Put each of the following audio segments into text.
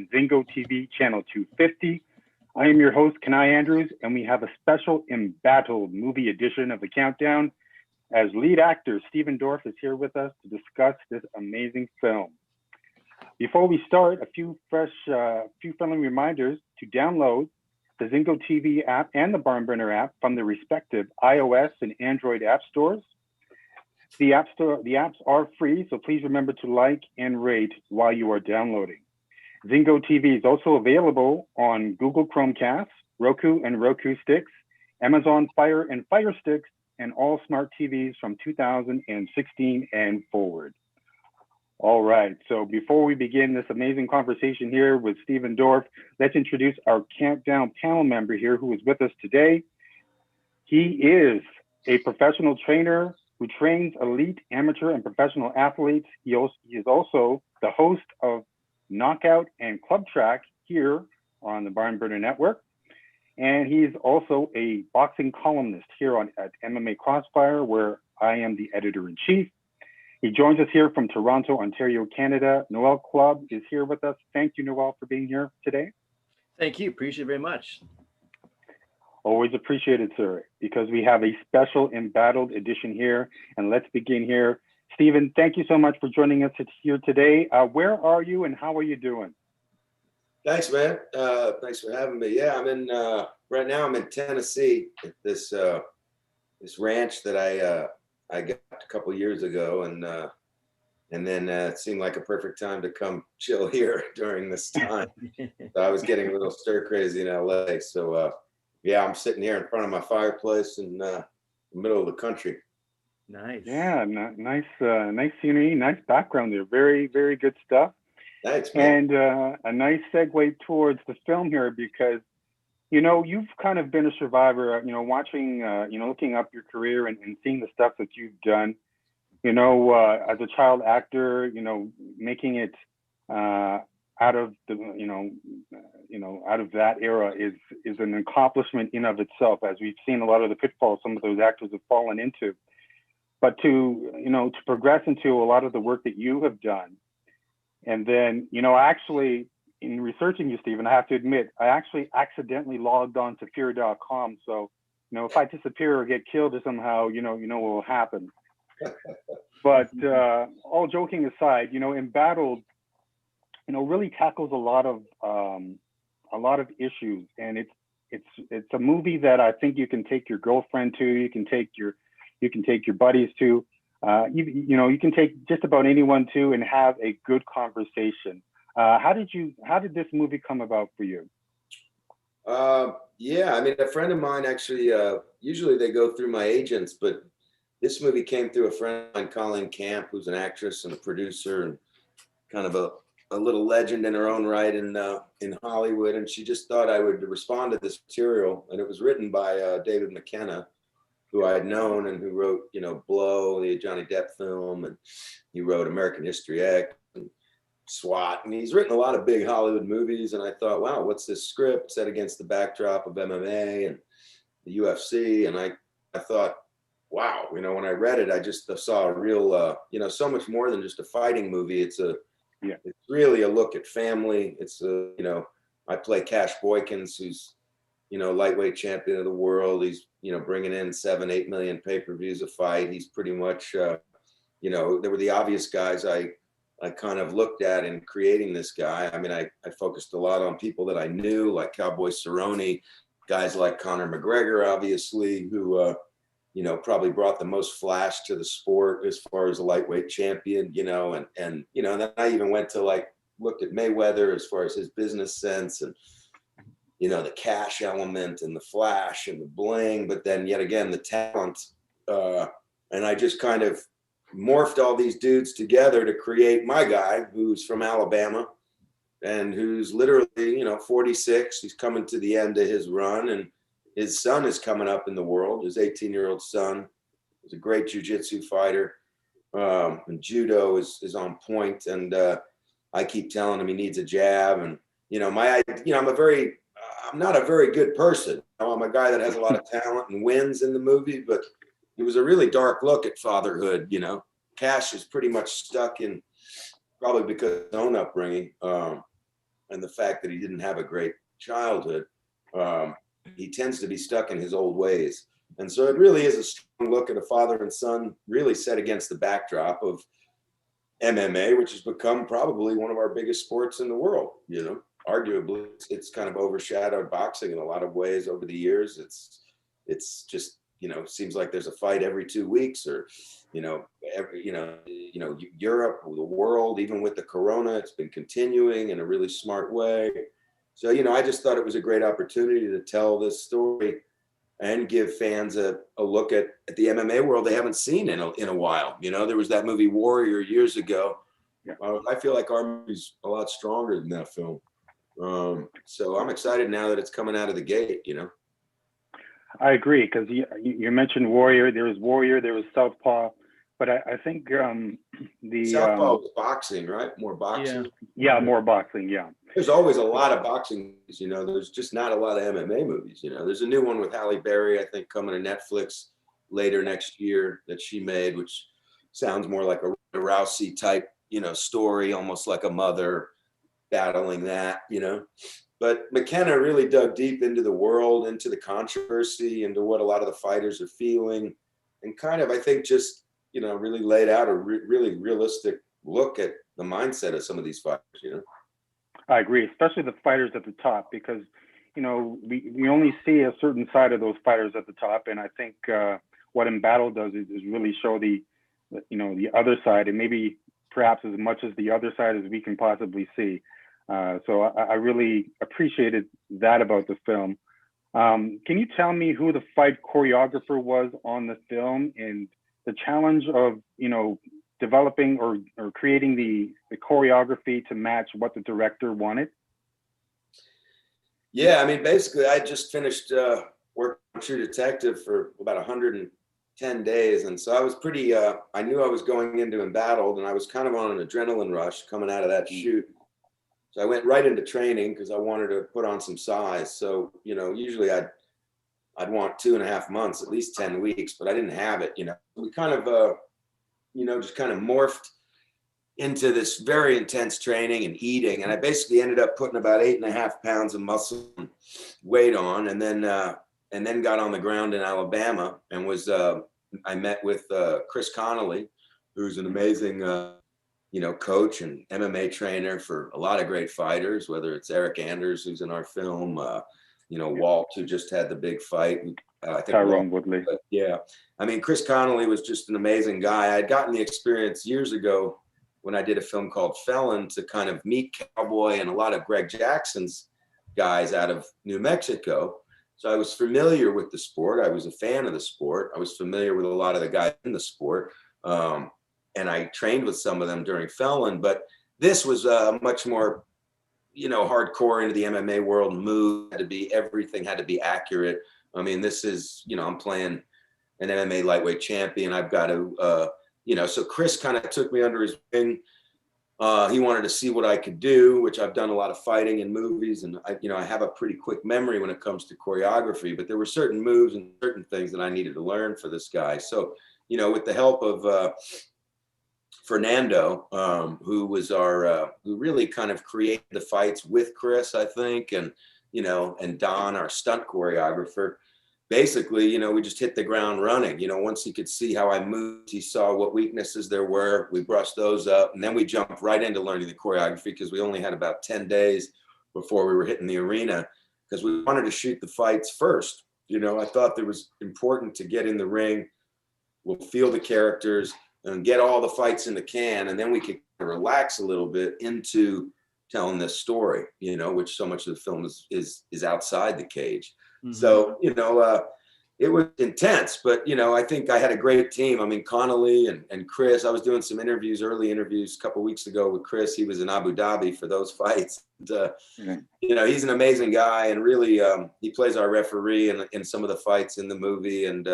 on ZINGOTV channel 250. I am your host, Kenai Andrews, and we have a special embattled movie edition of the countdown as lead actor Stephen Dorff is here with us to discuss this amazing film. Before we start, a few friendly reminders to download the ZINGOTV app and the Barnburner app from the respective iOS and Android app stores. The apps are free, so please remember to like and rate while you are downloading. ZINGOTV is also available on Google Chromecast, Roku and Roku sticks, Amazon Fire and Fire sticks, and all smart TVs from 2016 and forward. All right, so before we begin this amazing conversation here with Stephen Dorff, let's introduce our Countdown panel member here who is with us today. He is a professional trainer who trains elite, amateur, and professional athletes. He is also the host of Knockout and Club Track here on the Barnburner Network. And he's also a boxing columnist here at MMA Crossfire, where I am the editor-in-chief. He joins us here from Toronto, Ontario, Canada. Noel Club is here with us. Thank you, Noel, for being here today. Thank you. Appreciate it very much. Always appreciated, sir, because we have a special embattled edition here. And let's begin here. Stephen, thank you so much for joining us here today. Where are you and how are you doing? Thanks, man. Thanks for having me. Yeah, I'm in right now. I'm in Tennessee at this ranch that I got a couple of years ago, and then it seemed like a perfect time to come chill here during this time. So I was getting a little stir crazy in LA. So yeah, I'm sitting here in front of my fireplace in the middle of the country. Nice. Yeah, nice scenery, nice background there. Very, very good stuff. Thanks, man. And a nice segue towards the film here, because, you know, you've kind of been a survivor, you know, watching, looking up your career and seeing the stuff that you've done, you know, as a child actor, you know, making it out of the, out of that era is an accomplishment in of itself, as we've seen a lot of the pitfalls some of those actors have fallen into. But to progress into a lot of the work that you have done. And then, you know, actually, in researching you, Stephen, I have to admit, I actually accidentally logged on to H.E.R.com. So, you know, if I disappear or get killed or somehow, you know what will happen. But all joking aside, you know, Embattled, you know, really tackles a lot of issues, and it's a movie that I think you can take your girlfriend to, you can take your buddies to. You can take just about anyone to and have a good conversation. How did this movie come about for you? Yeah, I mean, a friend of mine actually, usually they go through my agents, but this movie came through a friend of mine, Colleen Camp, who's an actress and a producer and kind of a little legend in her own right in Hollywood. And she just thought I would respond to this material. And it was written by David McKenna, who I had known and who wrote, you know, Blow, the Johnny Depp film, and he wrote American History X and SWAT, and he's written a lot of big Hollywood movies. And I thought, wow, what's this script set against the backdrop of MMA and the UFC? And I thought, wow, you know, when I read it, I just saw a real, so much more than just a fighting movie. It's really a look at family. It's I play Cash Boykins, who's, you know, lightweight champion of the world. He's, you know, bringing in 7-8 million pay-per-views a fight. He's pretty much, there were the obvious guys I kind of looked at in creating this guy. I mean, I focused a lot on people that I knew, like Cowboy Cerrone, guys like Conor McGregor, obviously, who, probably brought the most flash to the sport as far as a lightweight champion, and then I even went to looked at Mayweather as far as his business sense and, you know, the cash element and the flash and the bling, but then yet again, the talent. And I just kind of morphed all these dudes together to create my guy, who's from Alabama and who's literally, 46. He's coming to the end of his run, and his son is coming up in the world. His 18-year-old son is a great jiu-jitsu fighter. And judo is on point. And I keep telling him he needs a jab. And, I'm not a very good person. I'm a guy that has a lot of talent and wins in the movie, but it was a really dark look at fatherhood. Cash is pretty much stuck in, probably because of his own upbringing, and the fact that he didn't have a great childhood, he tends to be stuck in his old ways. And so it really is a strong look at a father and son, really set against the backdrop of MMA, which has become probably one of our biggest sports in the world. You know, arguably, it's kind of overshadowed boxing in a lot of ways over the years. It's just, you know, seems like there's a fight every 2 weeks, or, you know, Europe, the world, even with the corona, it's been continuing in a really smart way. So, you know, I just thought it was a great opportunity to tell this story and give fans a look at the MMA world they haven't seen in a while. You know, there was that movie Warrior years ago. Yeah. I feel like our movie's a lot stronger than that film. So I'm excited now that it's coming out of the gate, you know. I agree, because you mentioned Warrior. There was Southpaw, but I think Southpaw was boxing, right? More boxing. Yeah, more boxing. Yeah. There's always a lot of boxing movies, you know. There's just not a lot of MMA movies, you know. There's a new one with Halle Berry, I think, coming to Netflix later next year that she made, which sounds more like a Rousey type, you know, story, almost like a mother battling that, you know. But McKenna really dug deep into the world, into the controversy, into what a lot of the fighters are feeling, and kind of, I think, just, you know, really laid out a really realistic look at the mindset of some of these fighters, you know. I agree, especially the fighters at the top, because, you know, we only see a certain side of those fighters at the top, and I think what In Battle does is really show the other side, and maybe perhaps as much as the other side as we can possibly see. So I really appreciated that about the film. Can you tell me who the fight choreographer was on the film, and the challenge of, you know, developing or creating the choreography to match what the director wanted? Yeah, I mean, basically, I just finished working on True Detective for about 110 days, and so I was pretty. I knew I was going into Embattled, and I was kind of on an adrenaline rush coming out of that shoot. So I went right into training because I wanted to put on some size. So, you know, usually I'd want 2.5 months, at least 10 weeks, but I didn't have it. You know, we kind of you know, just kind of morphed into this very intense training and eating. And I basically ended up putting about 8.5 pounds of muscle weight on, and then got on the ground in Alabama and was, I met with Chris Connolly, who's an amazing, you know, coach and MMA trainer for a lot of great fighters, whether it's Eric Anders, who's in our film, you know, Walt, who just had the big fight. I think Tyrone Woodley. Yeah. I mean, Chris Connolly was just an amazing guy. I had gotten the experience years ago when I did a film called Felon to kind of meet Cowboy and a lot of Greg Jackson's guys out of New Mexico. So I was familiar with the sport. I was a fan of the sport. I was familiar with a lot of the guys in the sport. And I trained with some of them during Felon, but this was much more, you know, hardcore into the MMA world. Everything had to be accurate. I mean, this is, you know, I'm playing an MMA lightweight champion. I've got to, you know, so Chris kind of took me under his wing. He wanted to see what I could do, which I've done a lot of fighting in movies. And I have a pretty quick memory when it comes to choreography, but there were certain moves and certain things that I needed to learn for this guy. So, you know, with the help of Fernando, who was who really kind of created the fights with Chris, I think, and, you know, and Don, our stunt choreographer. Basically, you know, we just hit the ground running. You know, once he could see how I moved, he saw what weaknesses there were. We brushed those up, and then we jumped right into learning the choreography because we only had about 10 days before we were hitting the arena, because we wanted to shoot the fights first. You know, I thought it was important to get in the ring, we'll feel the characters and get all the fights in the can, and then we could relax a little bit into telling this story, you know, which so much of the film is outside the cage. Mm-hmm. So, you know, it was intense, but, you know, I think I had a great team. I mean, Connolly and Chris, I was doing some early interviews a couple of weeks ago with Chris. He was in Abu Dhabi for those fights. And, you know, he's an amazing guy, and really, he plays our referee in some of the fights in the movie. And,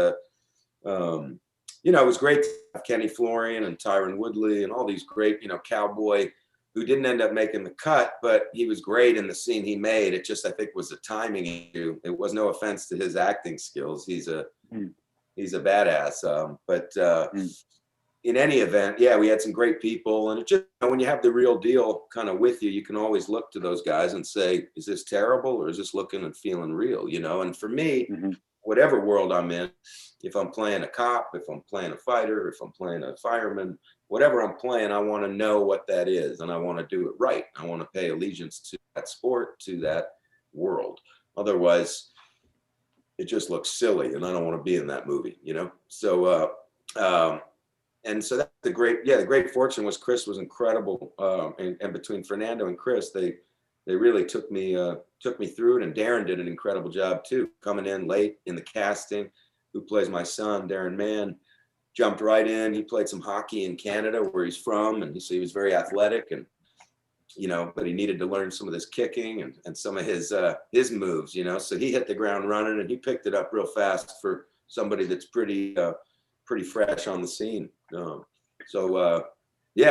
you know, it was great to have Kenny Florian and Tyron Woodley and all these great, you know, Cowboy, who didn't end up making the cut, but he was great in the scene he made. It just, I think, was a timing issue. It was no offense to his acting skills. He's a badass. in any event, yeah, we had some great people, and it just, when you have the real deal kind of with you, you can always look to those guys and say, is this terrible or is this looking and feeling real? And for me, whatever world I'm in, if I'm playing a cop, if I'm playing a fighter, if I'm playing a fireman, whatever I'm playing, I want to know what that is, and I want to do it right. I want to pay allegiance to that sport, to that world. Otherwise, it just looks silly, and I don't want to be in that movie, So, and so that's the great fortune was Chris was incredible, and between Fernando and Chris, they really took me through it, and Darren did an incredible job too, coming in late in the casting. Who plays my son, Darren Mann, jumped right in. He played some hockey in Canada, where he's from, and so he was very athletic, and but he needed to learn some of this kicking and some of his moves, So he hit the ground running, and he picked it up real fast for somebody that's pretty fresh on the scene. Yeah,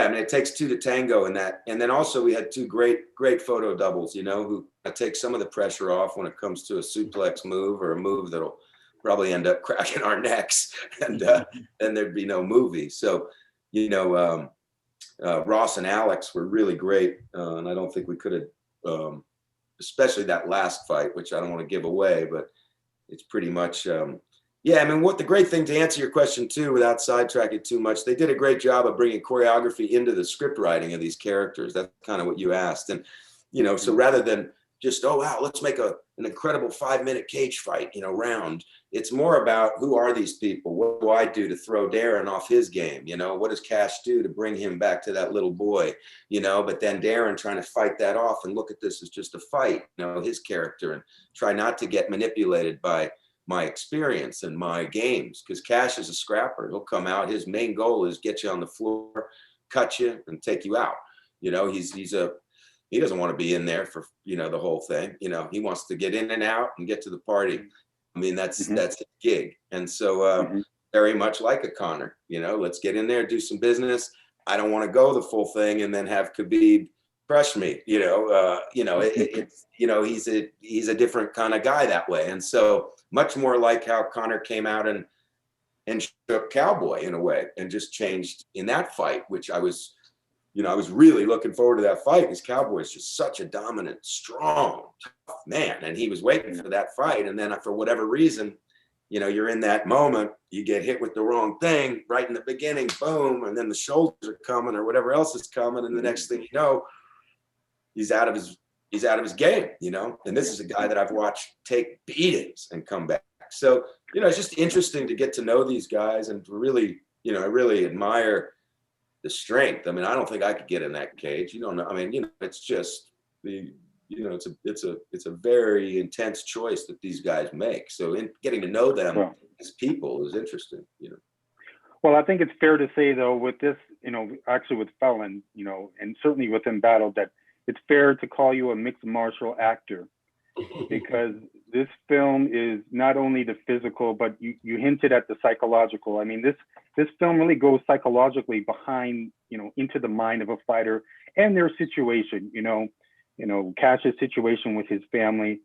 I mean, it takes two to tango in that. And then also we had two great photo doubles, who take some of the pressure off when it comes to a suplex move or a move that'll probably end up cracking our necks, and then there'd be no movie. So, Ross and Alex were really great, and I don't think we could have, especially that last fight, which I don't want to give away, but it's pretty much, yeah. I mean, what the great thing, to answer your question too, without sidetracking too much, they did a great job of bringing choreography into the script writing of these characters. That's kind of what you asked, and so rather than just, oh wow, let's make an incredible 5-minute cage fight, round. It's more about, who are these people? What do I do to throw Darren off his game? What does Cash do to bring him back to that little boy? But then Darren trying to fight that off and look at this as just a fight, his character, and try not to get manipulated by my experience and my games, because Cash is a scrapper. He'll come out. His main goal is get you on the floor, cut you, and take you out. He doesn't want to be in there for, the whole thing. He wants to get in and out and get to the party. I mean, that's his gig. And so very much like a Connor, let's get in there, do some business. I don't want to go the full thing and then have Khabib crush me. He's a different kind of guy that way. And so much more like how Connor came out and shook Cowboy in a way, and just changed in that fight, which I was really looking forward to that fight, because Cowboy is just such a dominant, strong, tough man. And he was waiting for that fight. And then for whatever reason, you're in that moment, you get hit with the wrong thing right in the beginning, boom. And then the shoulders are coming or whatever else is coming. And the next thing you know, he's out of his game, and this is a guy that I've watched take beatings and come back. So, it's just interesting to get to know these guys, and to really, I really admire the strength. I mean, I don't think I could get in that cage. You don't know. I mean, it's just it's a very intense choice that these guys make. So in getting to know them as people is interesting, Well, I think it's fair to say, though, with this, actually with Felon, and certainly within Battle, that it's fair to call you a mixed martial actor, because this film is not only the physical, but you hinted at the psychological. I mean, this film really goes psychologically behind, into the mind of a fighter and their situation, Cash's situation with his family,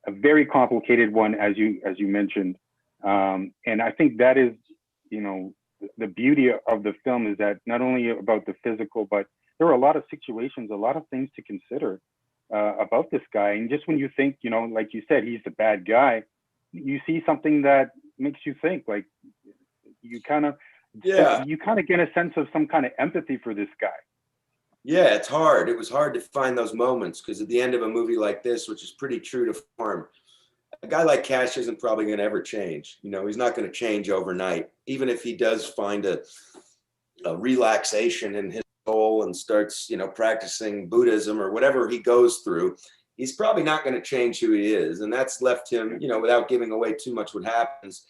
a very complicated one, as you mentioned. And I think that is, the beauty of the film is that not only about the physical, but there are a lot of situations, a lot of things to consider about this guy. And just when you think, like you said, he's the bad guy, you see something that makes you think, like, you kind of get a sense of some kind of empathy for this guy. Yeah, it's hard. It was hard to find those moments, because at the end of a movie like this, which is pretty true to form, a guy like Cash isn't probably going to ever change. He's not going to change overnight. Even if he does find a relaxation in his soul and starts, practicing Buddhism or whatever he goes through, he's probably not going to change who he is. And that's left him, without giving away too much what happens.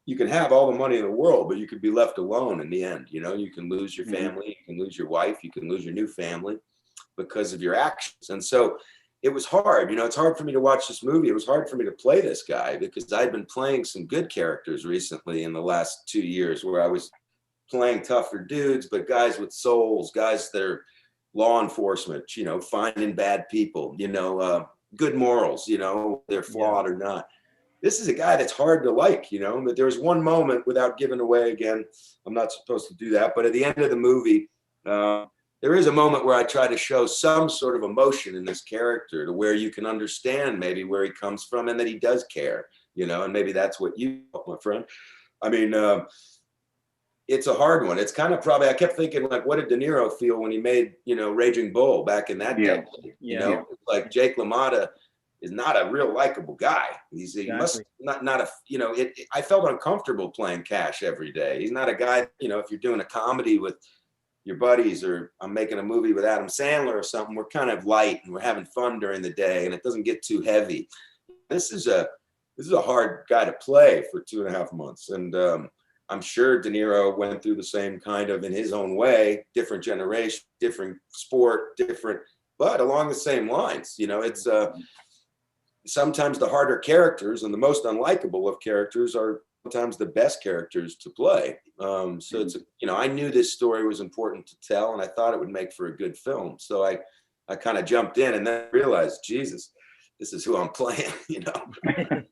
You can have all the money in the world, but you could be left alone in the end. You can lose your family, you can lose your wife, you can lose your new family because of your actions. And so it was hard. It's hard for me to watch this movie. It was hard for me to play this guy, because I'd been playing some good characters recently in the last 2 years, where I was playing tougher dudes, but guys with souls, guys that are law enforcement, finding bad people, good morals, they're flawed or not. this is a guy that's hard to like, you know. But there was one moment, without giving away again, I'm not supposed to do that, but at the end of the movie, there is a moment where I try to show some sort of emotion in this character to where you can understand maybe where he comes from and that he does care, you know, and maybe that's what you, my friend. I mean, it's a hard one. It's kind of probably, I kept thinking, like, what did De Niro feel when he made, you know, Raging Bull back in that day? You know, like Jake LaMotta is not a real likable guy. He must not a, you know, I felt uncomfortable playing Cash every day. He's not a guy, you know, if you're doing a comedy with your buddies, or I'm making a movie with Adam Sandler or something, we're kind of light and we're having fun during the day and it doesn't get too heavy. This is a hard guy to play for 2.5 months. And I'm sure De Niro went through the same kind of, in his own way, different generation, different sport, different, but along the same lines. You know, it's sometimes the harder characters and the most unlikable of characters are sometimes the best characters to play. So it's, you know, I knew this story was important to tell and I thought it would make for a good film. So I kind of jumped in and then realized, Jesus, this is who I'm playing, you know?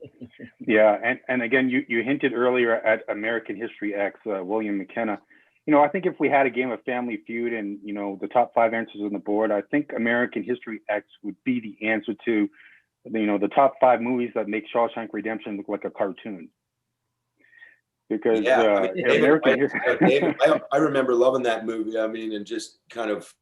Yeah. And again, you hinted earlier at American History X, William McKenna. You know, I think if we had a game of Family Feud and, you know, the top 5 answers on the board, I think American History X would be the answer to, you know, the top 5 movies that make Shawshank Redemption look like a cartoon. Because I mean, David, I remember loving that movie. I mean, and just kind of,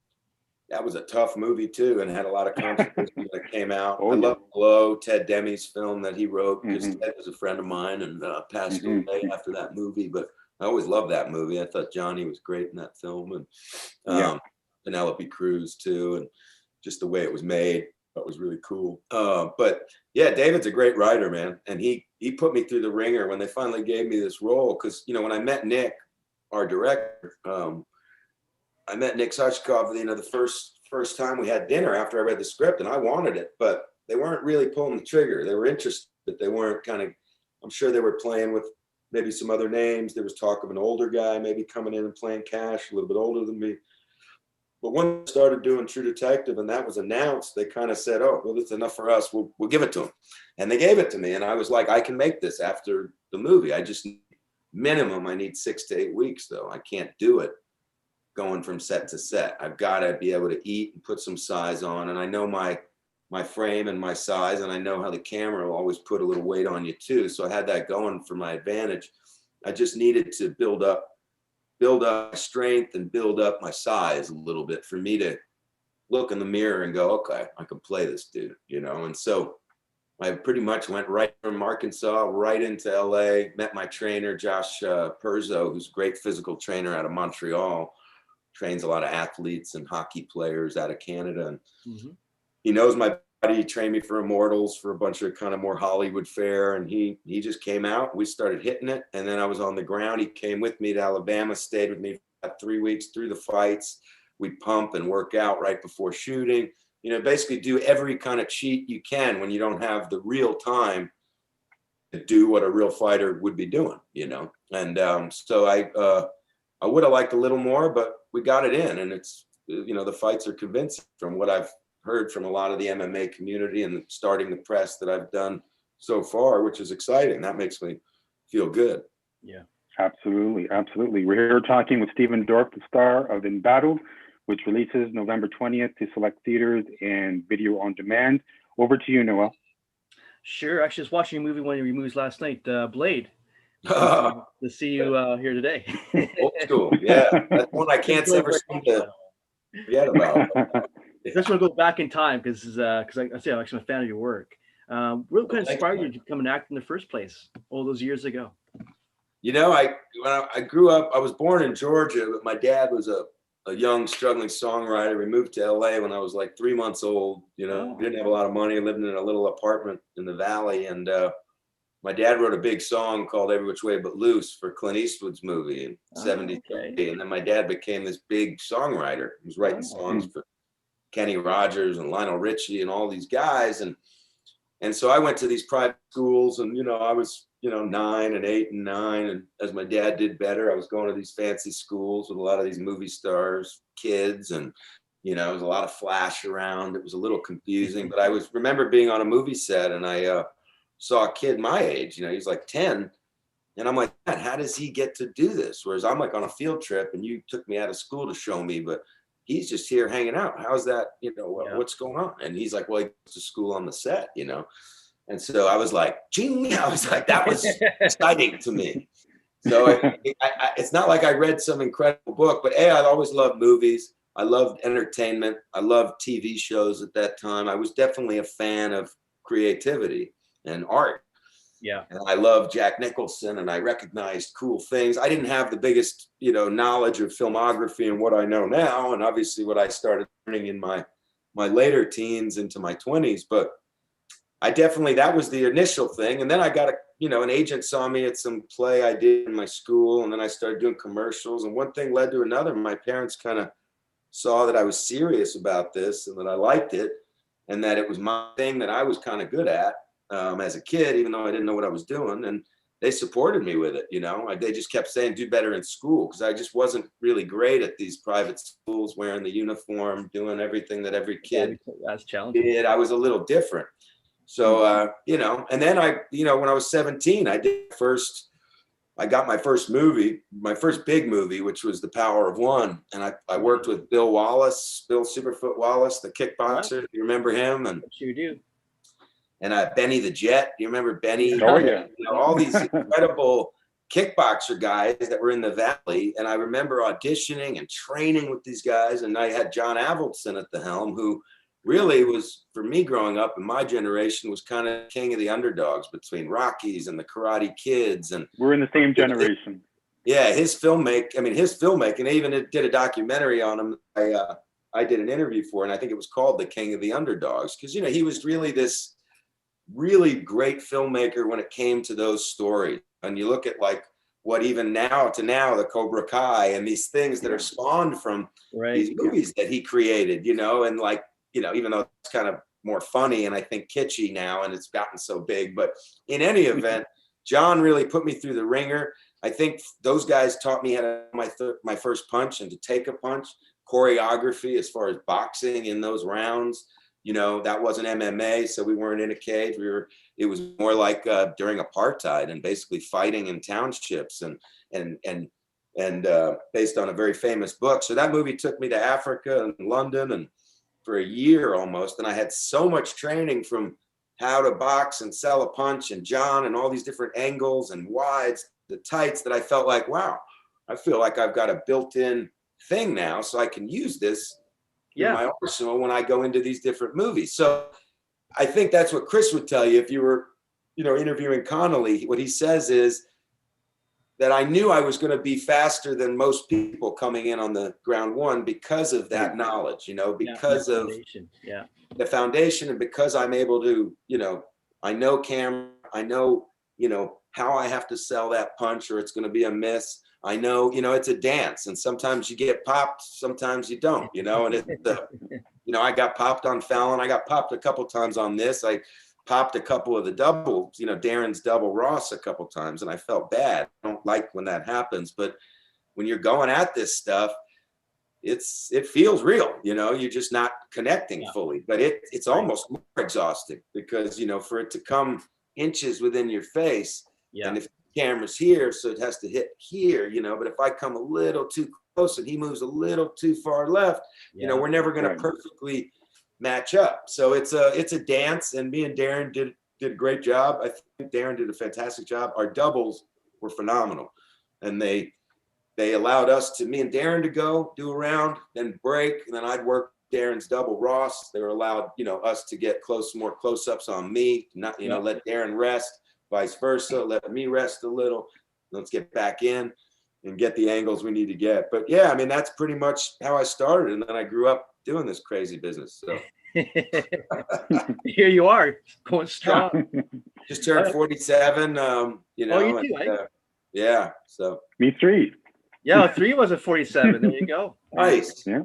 that was a tough movie too, and had a lot of controversy when it came out. I love Glow, Ted Demi's film that he wrote, because Ted was a friend of mine and passed away after that movie. But I always loved that movie. I thought Johnny was great in that film, and Penelope Cruz too, and just the way it was made. That was really cool. But yeah, David's a great writer, man. And he put me through the ringer when they finally gave me this role. Cause you know, when I met Nick, our director, I met Nick Suchkov, you know, the first time we had dinner after I read the script, and I wanted it, but they weren't really pulling the trigger. They were interested, but they weren't kind of, I'm sure they were playing with maybe some other names. There was talk of an older guy maybe coming in and playing Cash, a little bit older than me. But when I started doing True Detective and that was announced, they kind of said, oh, well, that's enough for us. We'll give it to them. And they gave it to me. And I was like, I can make this after the movie. I just, minimum, I need 6 to 8 weeks, though. I can't do it going from set to set. I've got to be able to eat and put some size on. And I know my frame and my size, and I know how the camera will always put a little weight on you too. So I had that going for my advantage. I just needed to build up my strength and build up my size a little bit for me to look in the mirror and go, okay, I can play this dude, you know? And so I pretty much went right from Arkansas right into LA, met my trainer, Josh Perzo, who's a great physical trainer out of Montreal, trains a lot of athletes and hockey players out of Canada. And he knows my body. He trained me for Immortals, for a bunch of kind of more Hollywood fare. And he just came out, we started hitting it. And then I was on the ground. He came with me to Alabama, stayed with me for about 3 weeks through the fights. We'd pump and work out right before shooting, you know, basically do every kind of cheat you can when you don't have the real time to do what a real fighter would be doing, you know? And so I would have liked a little more, but we got it in. And it's, you know, the fights are convincing from what I've heard from a lot of the MMA community and starting the press that I've done so far, which is exciting. That makes me feel good. Yeah, absolutely. Absolutely. We're here talking with Stephen Dorff, the star of Embattled, which releases November 20th to select theaters and video on demand. Over to you, Noel. Sure. Actually, I was watching a movie, one of your movies last night, Blade. To see you here today. Old school. Yeah. That's one I can't ever seem to forget about. I just want to go back in time because I'm actually a fan of your work. What kind of inspired you to become an actor in the first place all those years ago? You know, when I grew up, I was born in Georgia, but my dad was a young, struggling songwriter. We moved to LA when I was like 3 months old. You know, we didn't have a lot of money, lived in a little apartment in the valley. And my dad wrote a big song called Every Which Way But Loose for Clint Eastwood's movie in '73. Okay. And then my dad became this big songwriter. He was writing songs for Kenny Rogers and Lionel Richie and all these guys. And so I went to these private schools, and, you know, I was, you know, 9 and 8 and 9. And as my dad did better, I was going to these fancy schools with a lot of these movie stars, kids, and, you know, there was a lot of flash around. It was a little confusing, but I remember being on a movie set, and I saw a kid my age, he's like 10. And I'm like, "Man, how does he get to do this?" Whereas I'm like on a field trip and you took me out of school to show me, but he's just here hanging out. How's that? What's going on? And he's like, "Well, he goes to school on the set, And so I was like, "Ching!" I was like, that was exciting to me. So it's not like I read some incredible book, but I always loved movies. I loved entertainment. I loved TV shows at that time. I was definitely a fan of creativity and art. Yeah. And I loved Jack Nicholson, and I recognized cool things. I didn't have the biggest, knowledge of filmography and what I know now, and obviously what I started learning in my later teens into my 20s. But I definitely, that was the initial thing. And then I got an agent saw me at some play I did in my school, and then I started doing commercials, and one thing led to another. My parents kind of saw that I was serious about this and that I liked it, and that it was my thing that I was kind of good at. As a kid, even though I didn't know what I was doing, and they supported me with it. They just kept saying, "Do better in school," because I just wasn't really great at these private schools, wearing the uniform, doing everything that every kid That's challenging. did. I was a little different. So, and then when I was 17, I got my first movie, my first big movie, which was The Power of One. And I worked with Bill Superfoot Wallace, the kickboxer. Do you remember him? And sure do. And Benny the Jet. Do you remember Benny? Oh, yeah. All these incredible kickboxer guys that were in the Valley. And I remember auditioning and training with these guys. And I had John Avildsen at the helm, who really was, for me growing up in my generation, was kind of king of the underdogs between Rockies and the Karate Kids. And we're in the same generation. Yeah, his filmmaking, they even did a documentary on him. I did an interview for, and I think it was called The King of the Underdogs, because he was really this really great filmmaker when it came to those stories. And you look at like what even now the Cobra Kai and these things that are spawned from these movies that he created, and like, even though it's kind of more funny and I think kitschy now and it's gotten so big, but in any event, John really put me through the ringer. I think those guys taught me how to my first punch and to take a punch, choreography as far as boxing in those rounds. That wasn't MMA, so we weren't in a cage. It was more like during apartheid and basically fighting in townships and based on a very famous book. So that movie took me to Africa and London and for a year almost. And I had so much training from how to box and sell a punch and John and all these different angles and wides, the tights, that I felt like, wow, I feel like I've got a built-in thing now, so I can use this in my arsenal when I go into these different movies. So I think that's what Chris would tell you if you were, interviewing Connolly. What he says is that I knew I was going to be faster than most people coming in on the ground one because of that knowledge, because of the foundation, and because I'm able to, I know camera, I know, how I have to sell that punch or it's going to be a miss. I know, it's a dance, and sometimes you get popped, sometimes you don't, and I got popped on Fallon. I got popped a couple times on this. I popped a couple of the doubles, Darren's double Ross a couple times, and I felt bad. I don't like when that happens, but when you're going at this stuff, it feels real, you're just not connecting fully, but it's almost more exhausting because, for it to come inches within your face, and if camera's here, so it has to hit here, but if I come a little too close and he moves a little too far left, we're never going to perfectly match up. So it's a dance, and me and Darren did a great job. I think Darren did a fantastic job. Our doubles were phenomenal, and they allowed me and Darren to go do a round, then break, and then I'd work Darren's double Ross. They were allowed, us to get more close-ups on me, not, let Darren rest, vice versa, let me rest a little, let's get back in and get the angles we need to get. But yeah, I mean, that's pretty much how I started. And then I grew up doing this crazy business. So here you are, going strong. Just turned 47, Oh, you too, yeah. So me 3. Yeah, 3 was a 47. There you go. Nice. Yeah,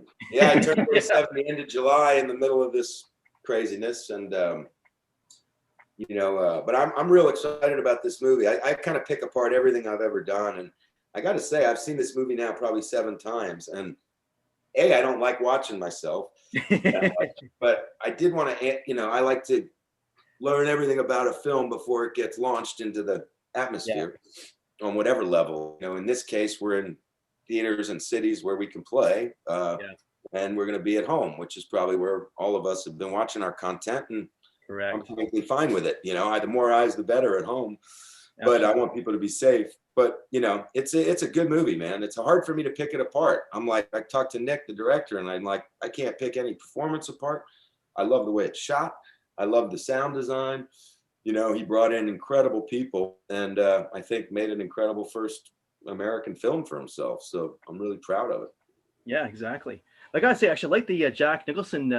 I turned 47 the end of July in the middle of this craziness. And but I'm real excited about this movie. I kind of pick apart everything I've ever done, and I got to say, I've seen this movie now probably 7 times, and I don't like watching myself, but I did want to, I like to learn everything about a film before it gets launched into the atmosphere on whatever level. You know, in this case, we're in theaters and cities where we can play, and we're going to be at home, which is probably where all of us have been watching our content, and Correct. I'm perfectly fine with it. You know, the more eyes, the better at home. Absolutely. But I want people to be safe. But you know, it's a good movie, man. It's hard for me to pick it apart. I'm like, I talked to Nick, the director, and I'm like, I can't pick any performance apart. I love the way it's shot. I love the sound design. You know, he brought in incredible people, and I think made an incredible first American film for himself. So I'm really proud of it. Yeah, exactly. Like I say, actually, I like the Jack Nicholson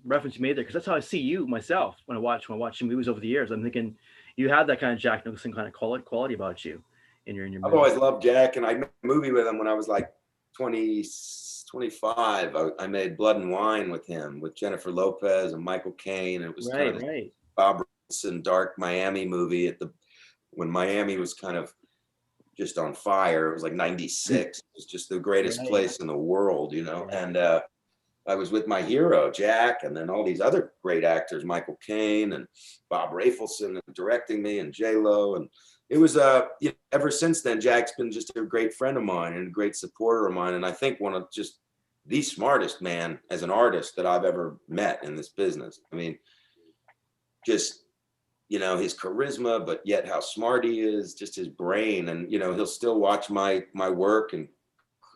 reference you made there, because that's how I see you myself when I watch your movies over the years. I'm thinking you have that kind of Jack Nicholson kind of quality about you in your I've movies. always loved Jack, and I made a movie with him when I was like 20, 25. I made Blood and Wine with him, with Jennifer Lopez and Michael Caine. It was kind of Bob Robinson dark Miami movie when Miami was kind of just on fire. It was like 96. It was just the greatest place in the world, you know. And I was with my hero, Jack, and then all these other great actors, Michael Caine and Bob Rafelson, directing me, and J-Lo. And it was, you know, ever since then, Jack's been just a great friend of mine and a great supporter of mine. And I think one of just the smartest man as an artist that I've ever met in this business. I mean, just, you know, his charisma, but yet how smart he is, just his brain. And, you know, he'll still watch my work and,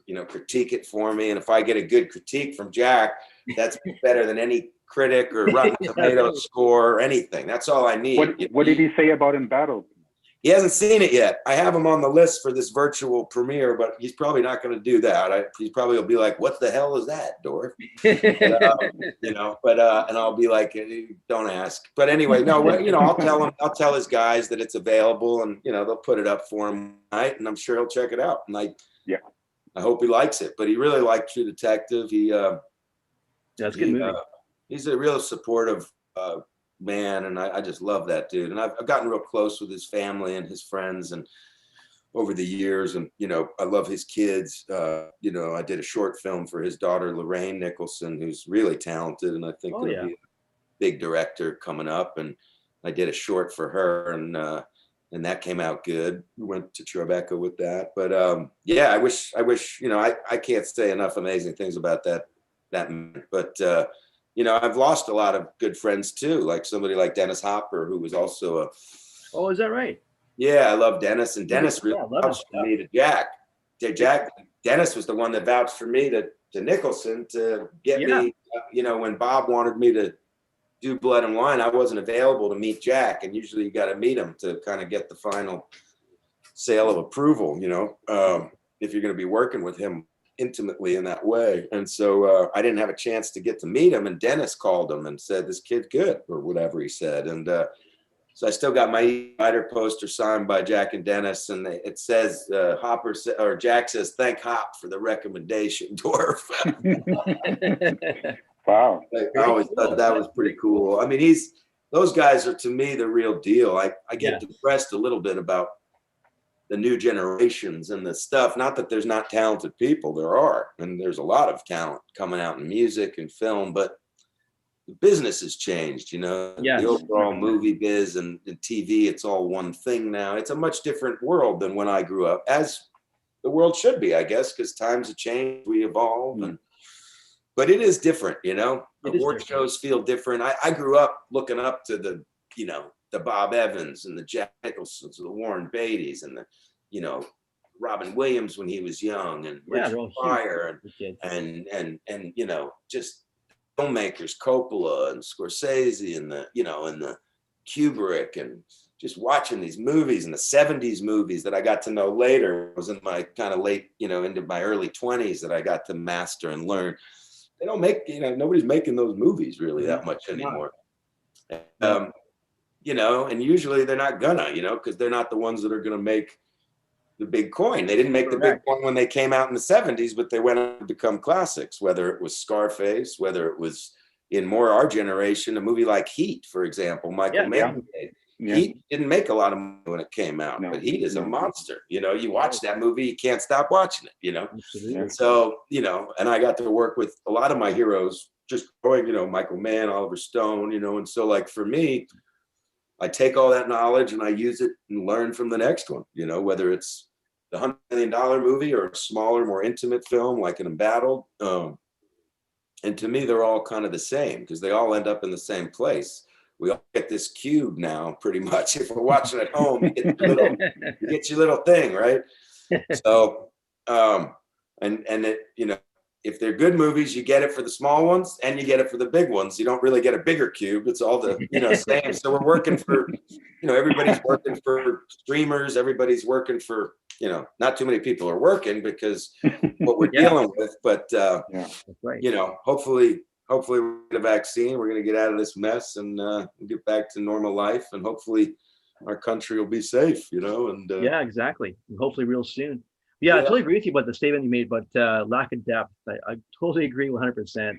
you know, critique it for me. And if I get a good critique from Jack, that's better than any critic or Rotten Tomatoes score or anything. That's all I need. What did he say about Embattled? He hasn't seen it yet. I have him on the list for this virtual premiere, but he's probably not going to do that. He probably will be like, "What the hell is that, Dorf?" You know. But and I'll be like, "Don't ask." But anyway, no. You know, I'll tell him. I'll tell his guys that it's available, and you know, they'll put it up for him tonight, and I'm sure he'll check it out. And I hope he likes it. But he really liked True Detective. That's a good movie. He's a real supportive man, and I just love that dude. And I've gotten real close with his family and his friends, and over the years, and you know, I love his kids. You know, I did a short film for his daughter Lorraine Nicholson, who's really talented, and I think gonna be a big director coming up. And I did a short for her, and that came out good. We went to Tribeca with that. But yeah, I wish, you know, I can't say enough amazing things about that man. But you know, I've lost a lot of good friends too, like somebody like Dennis Hopper, who was also a. Oh, is that right? Yeah, I love Dennis, and Dennis really vouched for me to Jack. Dennis was the one that vouched for me to Nicholson to get me. You know, when Bob wanted me to do Blood and Wine, I wasn't available to meet Jack, and usually you got to meet him to kind of get the final sale of approval. You know, if you're going to be working with him intimately in that way. And so I didn't have a chance to get to meet him, and Dennis called him and said, "This kid's good," or whatever he said. And so I still got my writer poster signed by Jack and Dennis, and it says or Jack says, "Thank Hop for the recommendation, Dorf." Wow. I always thought that was pretty cool. I mean, those guys are, to me, the real deal. I get depressed a little bit about the new generations and the stuff. Not that there's not talented people, there are, and there's a lot of talent coming out in music and film, but the business has changed, you know. The overall movie biz and TV, it's all one thing now. It's a much different world than when I grew up, as the world should be, I guess, because times have changed, we evolve, but it is different, you know. Award shows feel different. I grew up looking up to the Bob Evans and the Jack Nicholsons, the Warren Beatty's, and the, you know, Robin Williams when he was young, and Richard Pryor, and you know, just filmmakers, Coppola and Scorsese, and the Kubrick, and just watching these movies, and the 70s movies that I got to know later. I was in my kind of late, you know, into my early 20s that I got to master and learn. They don't make, you know, nobody's making those movies really that much anymore. You know, and usually they're not gonna, you know, because they're not the ones that are gonna make the big coin. They didn't make the big coin when they came out in the 70s, but they went on to become classics, whether it was Scarface, whether it was in more our generation, a movie like Heat, for example, Michael Mann made. Heat didn't make a lot of money when it came out, but Heat is a monster. You know, you watch that movie, you can't stop watching it, you know. And so, you know, and I got to work with a lot of my heroes just growing, you know, Michael Mann, Oliver Stone, you know, and so like for me, I take all that knowledge and I use it and learn from the next one, you know, whether it's the $100 million movie or a smaller, more intimate film like an Embattled. And to me, they're all kind of the same because they all end up in the same place. We all get this cube now, pretty much. If we're watching at home, you get your little thing, right? So, and it, you know, if they're good movies, you get it for the small ones and you get it for the big ones. You don't really get a bigger cube. It's all the, you know, same. So we're working for, you know, everybody's working for streamers. Everybody's working for, you know, not too many people are working because what we're dealing with, but, That's right. you know, hopefully we get a vaccine. We're going to get out of this mess and get back to normal life. And hopefully our country will be safe, you know, and yeah, exactly. And hopefully real soon. Yeah, I totally agree with you about the statement you made, but lack of depth. I totally agree 100%.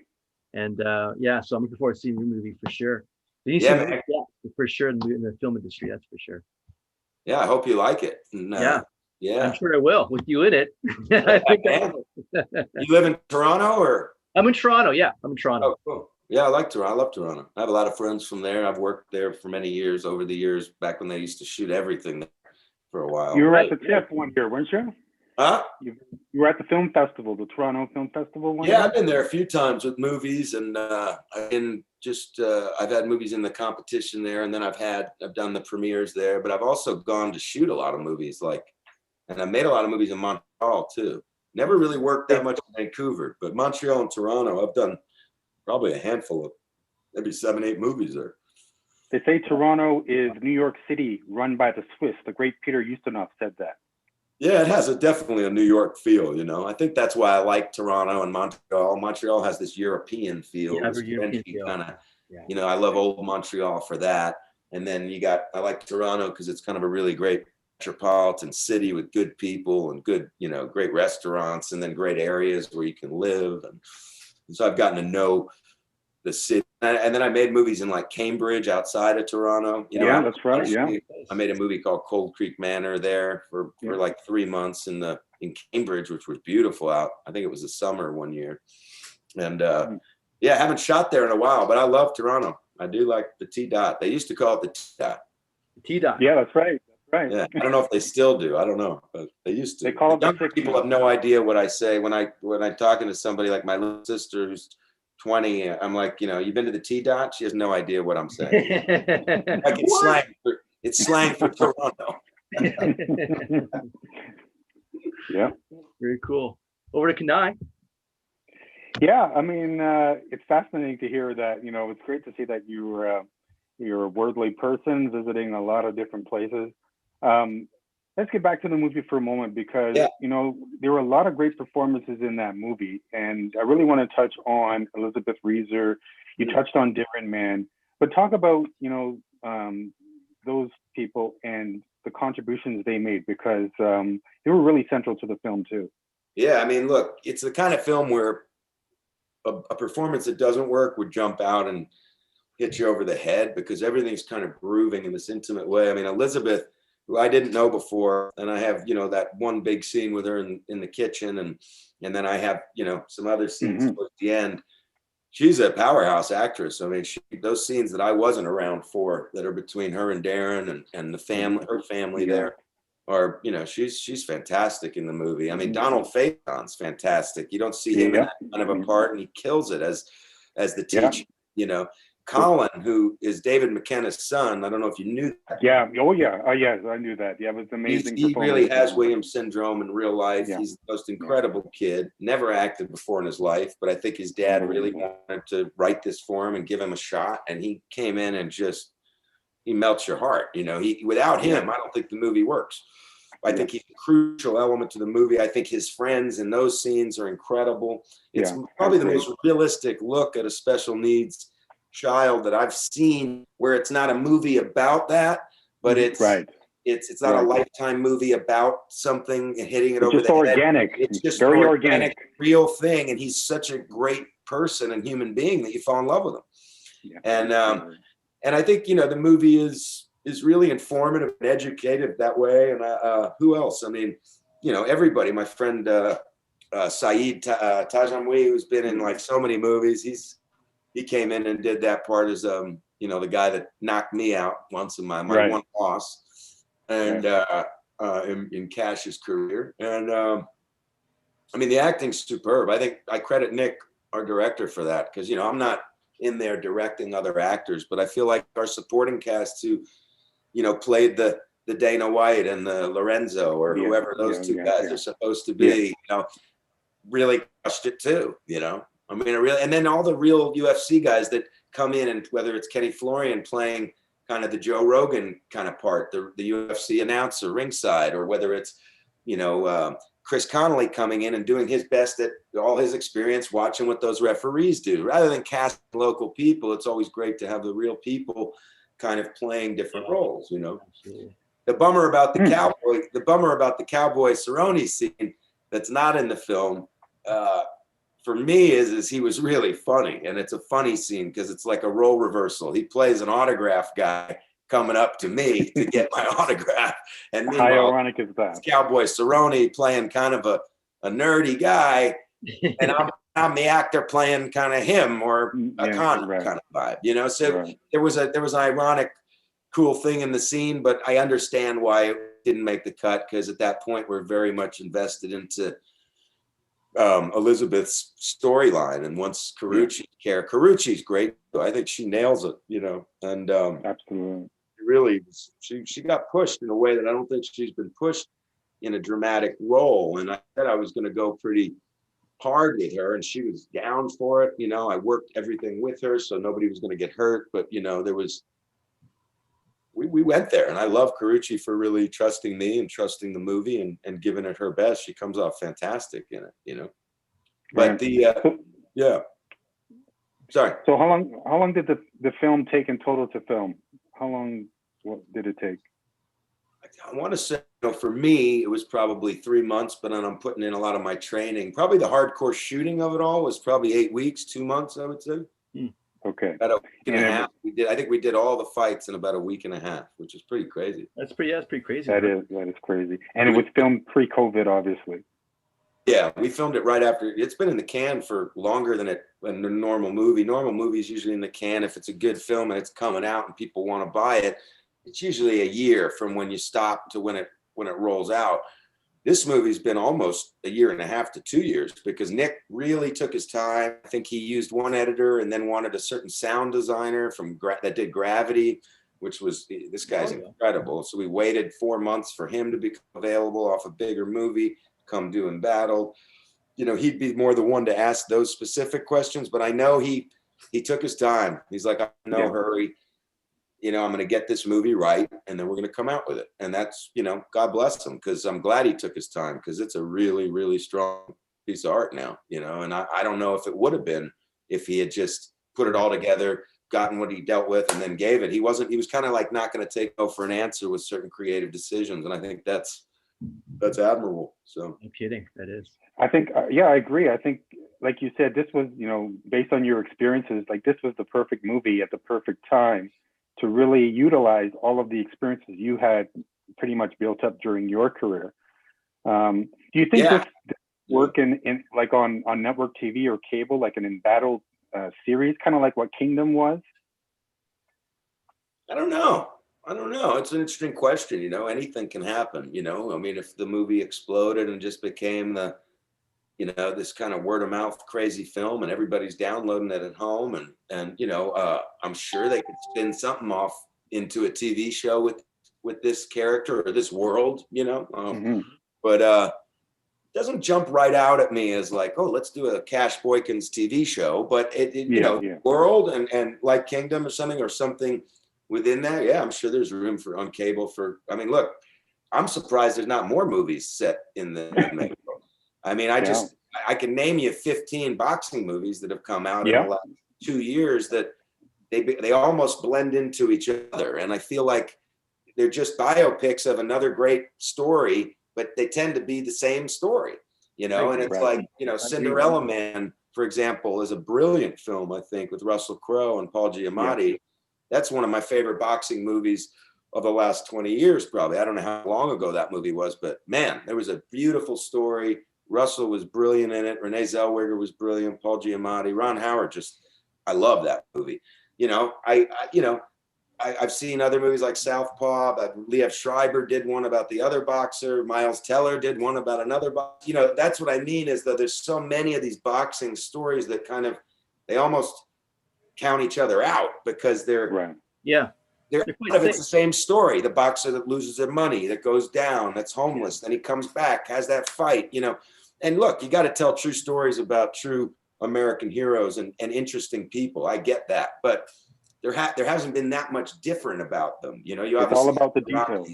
And yeah, so I'm looking forward to seeing your movie for sure. You need some depth for sure in the film industry. That's for sure. Yeah, I hope you like it. And, yeah, I'm sure I will with you in it. I think I will. You live in Toronto or? I'm in Toronto. Yeah, I'm in Toronto. Oh, cool. Yeah, I like Toronto. I love Toronto. I have a lot of friends from there. I've worked there for many years over the years, back when they used to shoot everything there for a while. You were at the TIFF one year, weren't you? Huh? You were at the film festival, the Toronto Film Festival one Yeah, year? I've been there a few times with movies, and I've had movies in the competition there, and then I've done the premieres there, but I've also gone to shoot a lot of movies, and I made a lot of movies in Montreal too. Never really worked that much in Vancouver, but Montreal and Toronto, I've done probably a handful of maybe 7, 8 movies there. They say Toronto is New York City run by the Swiss. The great Peter Ustinov said that. Yeah, it has definitely a New York feel, you know. I think that's why I like Toronto and Montreal. Montreal has this European feel, this European kind of, you know, I love old Montreal for that. And then I like Toronto because it's kind of a really great metropolitan city with good people and good, you know, great restaurants and then great areas where you can live. And so I've gotten to know the city. And then I made movies in like Cambridge outside of Toronto. You know, yeah, that's right. Yeah. I made a movie called Cold Creek Manor there for like 3 months in Cambridge, which was beautiful out. I think it was the summer one year. And yeah, I haven't shot there in a while, but I love Toronto. I do like the T-Dot. They used to call it the T-Dot. T-Dot. Yeah, that's right. That's right. Yeah, I don't know if they still do. I don't know, but they used to. They call it the Younger people have no idea what I say when I'm talking to somebody like my little sister who's 20. I'm like, you know, you've been to the T-Dot? She has no idea what I'm saying. Like it's slang for Toronto. Yeah. Very cool. Over to Kanai. Yeah, I mean, it's fascinating to hear that. You know, it's great to see that you're a worldly person visiting a lot of different places. Let's get back to the movie for a moment because, you know, there were a lot of great performances in that movie. And I really want to touch on Elizabeth Reeser. You touched on Darren Mann, but talk about, you know, those people and the contributions they made because they were really central to the film too. Yeah, I mean, look, it's the kind of film where a performance that doesn't work would jump out and hit you over the head because everything's kind of grooving in this intimate way. I mean, Elizabeth, who I didn't know before, and I have, you know, that one big scene with her in the kitchen, and then I have, you know, some other scenes towards the end. She's a powerhouse actress. I mean, those scenes that I wasn't around for, that are between her and Darren and the family, her family there, are, you know, she's fantastic in the movie. I mean, Donald Faison's fantastic. You don't see him in that kind of a part, and he kills it as the teacher. You know, Colin, who is David McKenna's son. I don't know if you knew that. Yeah. Oh, yeah. Oh, yes, I knew that. Yeah, it was amazing. He really has Williams syndrome in real life. He's the most incredible kid. Never acted before in his life, but I think his dad really wanted to write this for him and give him a shot. And he came in and he melts your heart. You know, without him, I don't think the movie works. I think he's a crucial element to the movie. I think his friends in those scenes are incredible. It's probably the most realistic look at a special needs child that I've seen, where it's not a movie about that, but it's not a Lifetime movie about something and hitting it over the organic. Head. It's just very organic, real thing. And he's such a great person and human being that you fall in love with him. And I think, you know, the movie is really informative and educative that way. And who else? I mean, you know, everybody. My friend Saeed Tajamwi, who's been in like so many movies, he came in and did that part as you know, the guy that knocked me out once in my Right. one loss, and in Cash's career. And I mean, the acting's superb. I think I credit Nick, our director, for that, because, you know, I'm not in there directing other actors, but I feel like our supporting cast who, you know, played the Dana White and the Lorenzo or whoever those two guys are supposed to be, you know, really crushed it too, you know. I mean, and then all the real UFC guys that come in, and whether it's Kenny Florian playing kind of the Joe Rogan kind of part, the UFC announcer ringside, or whether it's, you know, Chris Connolly coming in and doing his best at all his experience watching what those referees do. Rather than casting local people, it's always great to have the real people kind of playing different roles, you know. Absolutely. The bummer about the cowboy Cerrone scene that's not in the film, for me, is he was really funny, and it's a funny scene because it's like a role reversal. He plays an autograph guy coming up to me to get my autograph, and How ironic is that? Cowboy Cerrone playing kind of a nerdy guy, and I'm the actor playing kind of him, or a Connor kind of vibe, you know. So there was an ironic, cool thing in the scene, but I understand why it didn't make the cut, because at that point we're very much invested into Elizabeth's storyline, and once Carucci's great. I think she nails it, you know, and absolutely, really, she got pushed in a way that I don't think she's been pushed in a dramatic role. And I said I was going to go pretty hard with her, and she was down for it. You know, I worked everything with her so nobody was going to get hurt, but you know, we went there, and I love Carucci for really trusting me and trusting the movie and giving it her best. She comes off fantastic in it, you know. But sorry. So how long did the film take in total to film? How long did it take? I want to say, you know, for me, it was probably 3 months, but then I'm putting in a lot of my training. Probably the hardcore shooting of it all was probably 8 weeks, 2 months, I would say. Okay. About a week and a half. I think we did all the fights in about a week and a half, which is pretty crazy. That's pretty crazy. That is crazy. And it was filmed pre-COVID, obviously. Yeah, we filmed it right after. It's been in the can for longer than a normal movie. Normal movies usually in the can. If it's a good film and it's coming out and people want to buy it, it's usually a year from when you stop to when it rolls out. This movie's been almost a year and a half to 2 years, because Nick really took his time. I think he used one editor and then wanted a certain sound designer that did Gravity, which was, this guy's incredible. So we waited 4 months for him to become available off a bigger movie, come do In Battle. You know, he'd be more the one to ask those specific questions, but I know he took his time. He's like, I'm in no hurry. You know, I'm going to get this movie right, and then we're going to come out with it. And that's, you know, God bless him, because I'm glad he took his time, because it's a really, really strong piece of art now, you know. And I don't know if it would have been if he had just put it all together, gotten what he dealt with, and then gave it. He was kind of like not going to take no for an answer with certain creative decisions. And I think that's admirable. So no kidding, that is. I think, I agree. I think, like you said, this was, you know, based on your experiences, like this was the perfect movie at the perfect time to really utilize all of the experiences you had pretty much built up during your career. Do you think this work in like on network TV or cable, like an In Battle series, kind of like what Kingdom was? I don't know. It's an interesting question. You know, anything can happen. You know, I mean, if the movie exploded and just became you know, this kind of word of mouth crazy film, and everybody's downloading it at home, and you know, I'm sure they could spin something off into a TV show with this character or this world, you know. But it doesn't jump right out at me as like, oh, let's do a Cash Boykins TV show. But you know, world and like Kingdom or something within that. Yeah, I'm sure there's room on cable for. I mean, look, I'm surprised there's not more movies set in the Mexico. I mean, I can name you 15 boxing movies that have come out in the last 2 years that they almost blend into each other. And I feel like they're just biopics of another great story, but they tend to be the same story, you know. And it's like, you know, Cinderella Man, for example, is a brilliant film, I think, with Russell Crowe and Paul Giamatti. That's one of my favorite boxing movies of the last 20 years, probably. I don't know how long ago that movie was, but man, there was a beautiful story. Russell was brilliant in it. Renee Zellweger was brilliant. Paul Giamatti, Ron Howard, I love that movie. I've seen other movies like Southpaw. Liev Schreiber did one about the other boxer. Miles Teller did one about another boxer. That's what I mean, is that there's so many of these boxing stories that they almost count each other out, because they're Right. it's the same story. The boxer that loses their money, that goes down, that's homeless, then he comes back, has that fight, And look, you got to tell true stories about true American heroes and interesting people. I get that, but there hasn't been that much different about them. It's all about the details.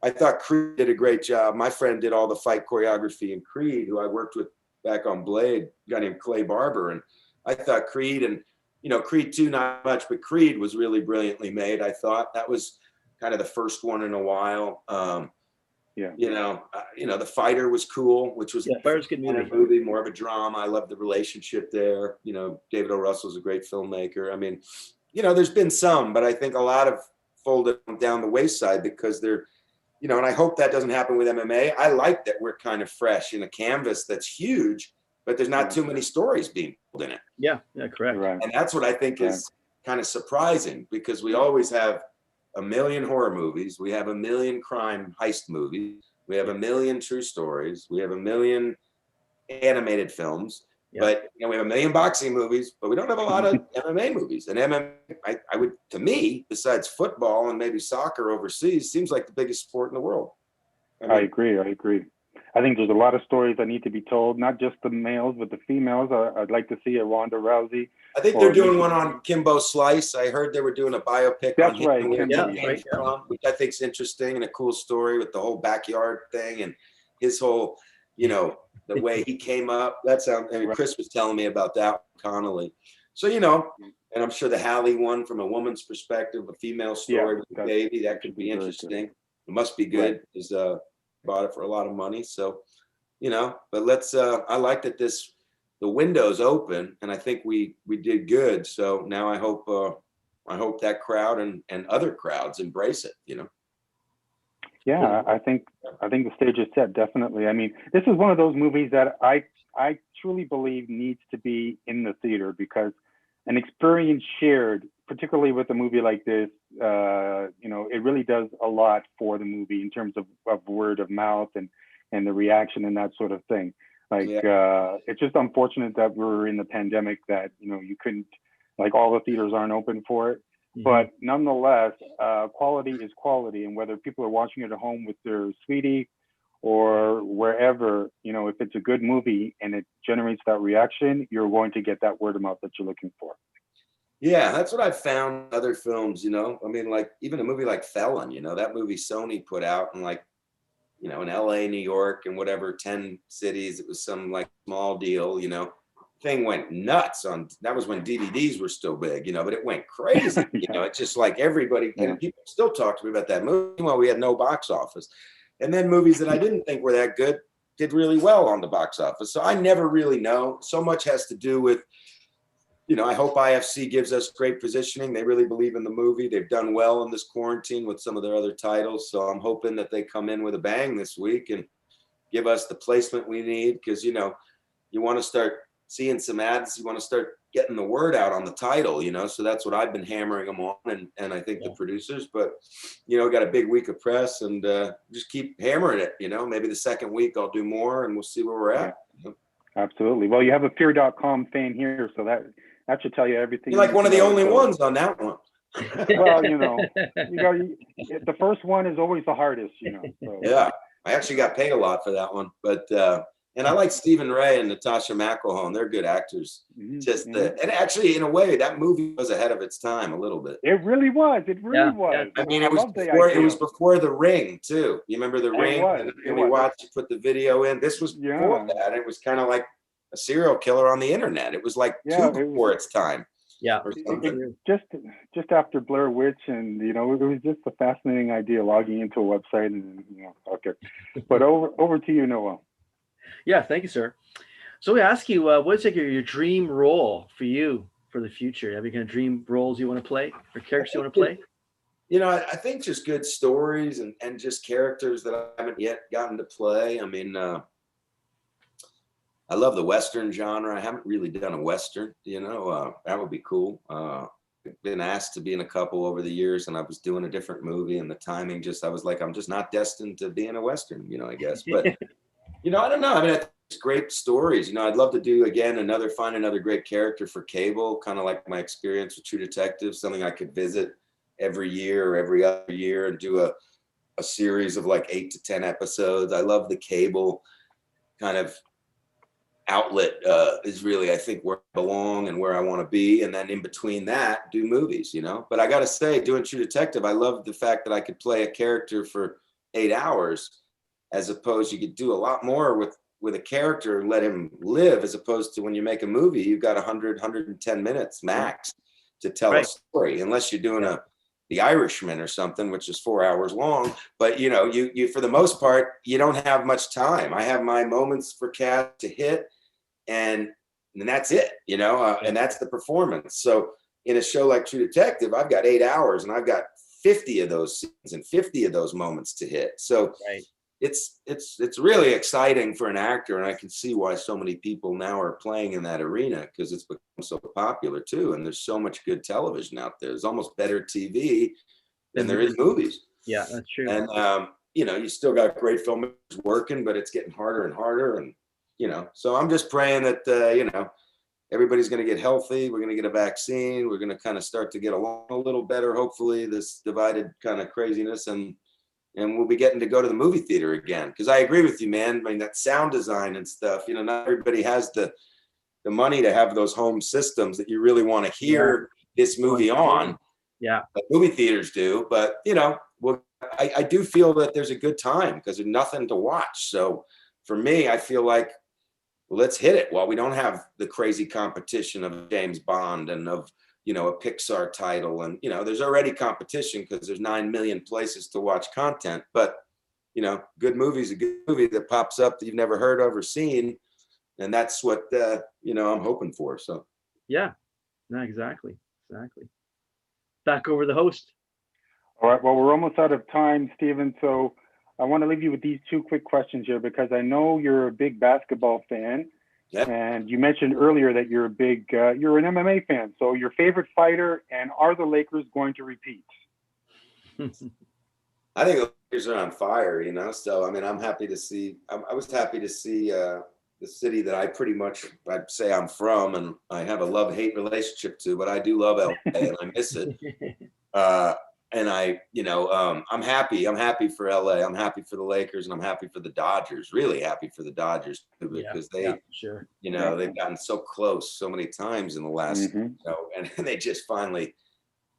I thought Creed did a great job. My friend did all the fight choreography in Creed, who I worked with back on Blade, a guy named Clay Barber. And I thought Creed and, Creed 2, not much, but Creed was really brilliantly made. I thought that was kind of the first one in a while. The Fighter was cool, which was Fighter's a good movie. More of a drama. I love the relationship there. David O. Russell's a great filmmaker. I mean, there's been some, but I think a lot have folded down the wayside because they're, and I hope that doesn't happen with MMA. I like that we're kind of fresh in a canvas that's huge, but there's not too many stories being told in it. Yeah, correct. Right. And that's what I think is kind of surprising, because we always have a million horror movies. We have a million crime heist movies. We have a million true stories. We have a million animated films. Yeah. But we have a million boxing movies, but we don't have a lot of MMA movies. And MMA, I would, to me, besides football and maybe soccer overseas, seems like the biggest sport in the world. I agree. I think there's a lot of stories that need to be told, not just the males, but the females. I'd like to see a Ronda Rousey. I think they're doing one on Kimbo Slice. I heard they were doing a biopic on him. Right, which I think is interesting and a cool story with the whole backyard thing and his whole, the way he came up. Chris was telling me about that, Connolly. So, and I'm sure the Hallie one from a woman's perspective, a female story with a baby, that could be interesting. It must be good because bought it for a lot of money. So, but let's, I like that the window's open, and I think we did good. So now I hope that crowd and other crowds embrace it, Yeah, I think the stage is set, definitely. I mean, this is one of those movies that I truly believe needs to be in the theater, because an experience shared, particularly with a movie like this, it really does a lot for the movie in terms of word of mouth and the reaction and that sort of thing. It's just unfortunate that we're in the pandemic, that, you couldn't, all the theaters aren't open for it. But nonetheless, quality is quality. And whether people are watching it at home with their sweetie or wherever, if it's a good movie and it generates that reaction, you're going to get that word of mouth that you're looking for. Yeah, that's what I've found in other films, I mean, even a movie like Felon, that movie Sony put out in in LA, New York, and whatever, 10 cities. It was some small deal, thing went nuts that was when DVDs were still big, but it went crazy. It's just everybody, and people still talk to me about that movie while we had no box office. And then movies that I didn't think were that good did really well on the box office. So I never really know. So much has to do with, I hope IFC gives us great positioning. They really believe in the movie. They've done well in this quarantine with some of their other titles. So I'm hoping that they come in with a bang this week and give us the placement we need, because, you want to start seeing some ads. You want to start getting the word out on the title, so that's what I've been hammering them on, and I think the producers, but, got a big week of press, and just keep hammering it, maybe the second week I'll do more, and we'll see where we're at. Absolutely. Well, you have a fear.com fan here, so that should tell you everything. You're one of the only ones on that one. Well, the first one is always the hardest, So. Yeah, I actually got paid a lot for that one, but and I like Stephen Ray and Natasha McElhone. They're good actors. And actually, in a way, that movie was ahead of its time a little bit. It really was. It really was. I mean, it was before The Ring too. You remember The Ring? And we watched, you put the video in. This was before that. It was kind of like a serial killer on the internet. It was before its time. Yeah. Or something. Just after Blair Witch, and it was just a fascinating idea, logging into a website and okay. But over to you, Noel. Yeah, thank you, sir. So we ask you, what's your dream role for you for the future? Have you kind of dream roles you want to play, or characters you want to play? I think just good stories and just characters that I haven't yet gotten to play. I mean, I love the Western genre. I haven't really done a Western, that would be cool. been asked to be in a couple over the years, and I was doing a different movie, and the timing just, I was like, I'm just not destined to be in a Western, I guess. But, I don't know. I mean, I think it's great stories. I'd love to do again, find another great character for cable, kind of like my experience with True Detective, something I could visit every year or every other year and do a series of like 8 to 10 episodes. I love the cable kind of outlet is really, I think, where I belong and where I want to be. And then in between that, do movies, But I got to say, doing True Detective, I love the fact that I could play a character for 8 hours, as opposed, you could do a lot more with a character and let him live, as opposed to when you make a movie, you've got 110 minutes max to tell a story, unless you're doing The Irishman or something, which is 4 hours long. But you for the most part, you don't have much time. I have my moments for cast to hit, and that's it, and that's the performance. So in a show like True Detective, I've got 8 hours, and I've got 50 of those scenes and 50 of those moments to hit. So it's really exciting for an actor, and I can see why so many people now are playing in that arena, because it's become so popular too, and there's so much good television out there. There's almost better TV than there is movies. Yeah, that's true. And you still got great filmmakers working, but it's getting harder and harder. And so I'm just praying that everybody's going to get healthy. We're going to get a vaccine. We're going to kind of start to get along a little better, hopefully, this divided kind of craziness, and we'll be getting to go to the movie theater again. Because I agree with you, man. I mean, that sound design and stuff, not everybody has the money to have those home systems that you really want to hear this movie on. Yeah. But movie theaters do. But, I do feel that there's a good time, because there's nothing to watch. So for me, I feel like, let's hit it while we don't have the crazy competition of James Bond and of, a Pixar title. And, there's already competition because there's 9 million places to watch content. But, good movie's a good movie that pops up that you've never heard of or seen. And that's what, I'm hoping for. So. Yeah, no, exactly. Back over the host. All right. Well, we're almost out of time, Stephen. So I want to leave you with these 2 quick questions here, because I know you're a big basketball fan. Yep. And you mentioned earlier that you're you're an MMA fan. So your favorite fighter, and are the Lakers going to repeat? I think the Lakers are on fire, So, I mean, I'm happy to see, I was happy to see the city that I'd say I'm from, and I have a love-hate relationship to, but I do love LA and I miss it. And I'm happy. I'm happy for LA. I'm happy for the Lakers, and I'm happy for the Dodgers. Really happy for the Dodgers too, because they've gotten so close so many times in the last, and they just finally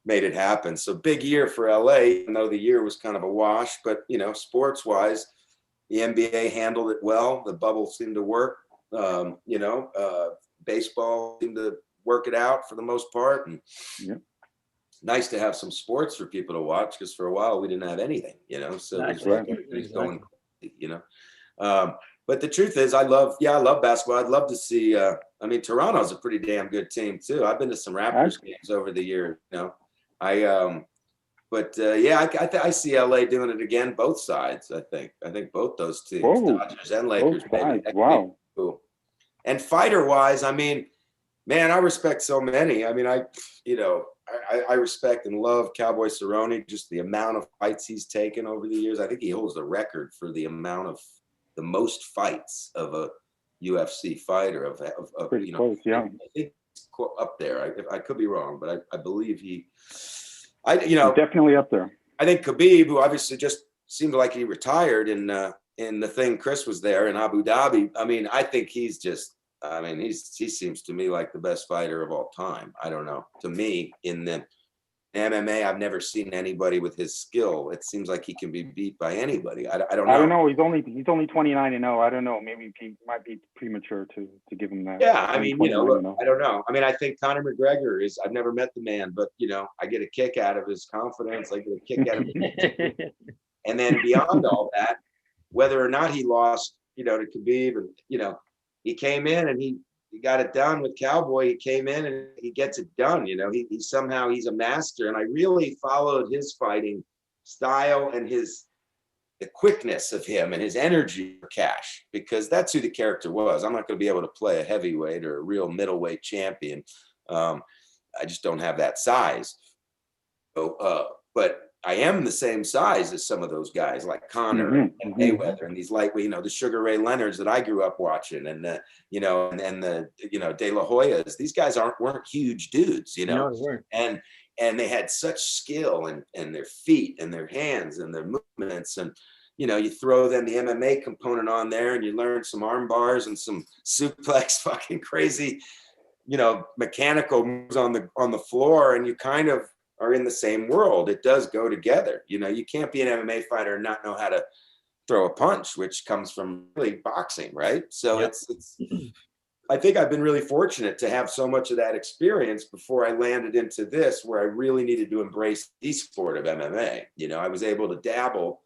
made it happen. So big year for LA, even though the year was kind of a wash. But sports wise, the NBA handled it well. The bubble seemed to work. Baseball seemed to work it out for the most part, and. Nice to have some sports for people to watch, because for a while we didn't have anything, so everybody's going, but the truth is, I love basketball. I'd love to see, Toronto's a pretty damn good team too. I've been to some Raptors games over the year, I see LA doing it again, both sides. I think both those teams, Dodgers and Lakers. Wow. Cool. And fighter wise, man, I respect so many. I respect and love Cowboy Cerrone, just the amount of fights he's taken over the years. I think he holds the record for the most fights of a UFC fighter of pretty close, yeah. I think he's up there. I could be wrong, but I believe he's definitely up there. I think Khabib, who obviously just seemed like he retired in the thing, Chris was there in Abu Dhabi. I think he's just. He seems to me like the best fighter of all time. I don't know. To me, in the MMA, I've never seen anybody with his skill. It seems like he can be beat by anybody. I don't know. I don't know. He's only 29-0. I don't know. Maybe he might be premature to give him that. Yeah, I don't know. I think Conor McGregor is. I've never met the man, but I get a kick out of his confidence. I get a kick out of his and then beyond all that, whether or not he lost, to Khabib, and he came in and he got it done with Cowboy. He came in and he gets it done. He's a master. And I really followed his fighting style and the quickness of him and his energy for cash, because that's who the character was. I'm not going to be able to play a heavyweight or a real middleweight champion. I just don't have that size. So, but I am the same size as some of those guys like Connor and Mayweather and these lightweight, you know, the Sugar Ray Leonards that I grew up watching, and the, you know, and the, you know, De La Hoyas. These guys weren't huge dudes, you know, No, they weren't. and they had such skill and their feet and their hands and their movements. And you know, you throw then the MMA component on there, and you learn some arm bars and some suplex, fucking crazy, you know, mechanical moves on the floor, and you kind of are in the same world. It does go together. You know, you can't be an MMA fighter and not know how to throw a punch, which comes from really boxing, right? So Yep. it's I think I've been really fortunate to have so much of that experience before I landed into this, where I really needed to embrace the sport of MMA. You know, I was able to dabble,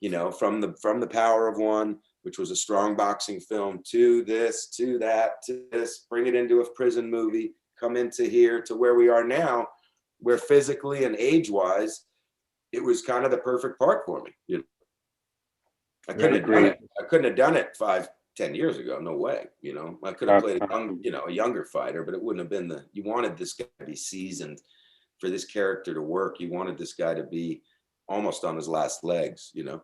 you know, from the Power of One, which was a strong boxing film, to this, to that, to this, bring it into a prison movie, come into here to where we are now, where physically and age-wise, it was kind of the perfect part for me. You know, I couldn't have done it. I couldn't have done it 5-10 years ago. No way. You know, I could have played a younger fighter, but it wouldn't have been you wanted this guy to be seasoned for this character to work. You wanted this guy to be almost on his last legs, you know.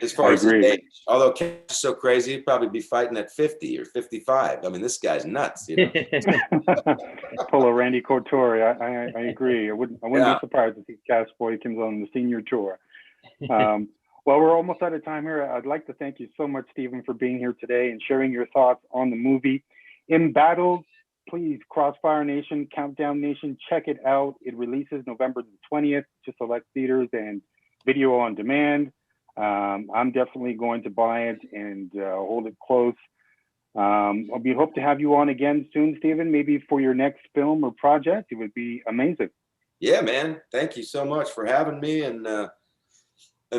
As far as his age, although Cash is so crazy, he'd probably be fighting at 50 or 55. I mean, this guy's nuts, you know. Pull a Randy Couture. I agree. I wouldn't be surprised to see Cash Boykins on the senior tour. Well, we're almost out of time here. I'd like to thank you so much, Stephen, for being here today and sharing your thoughts on the movie Embattled. Please, Crossfire Nation, Countdown Nation, check it out. It releases November the 20th to select theaters and video on demand. I'm definitely going to buy it and hold it close. We hope to have you on again soon, Stephen, maybe for your next film or project. It would be amazing. Yeah, man. Thank you so much for having me, and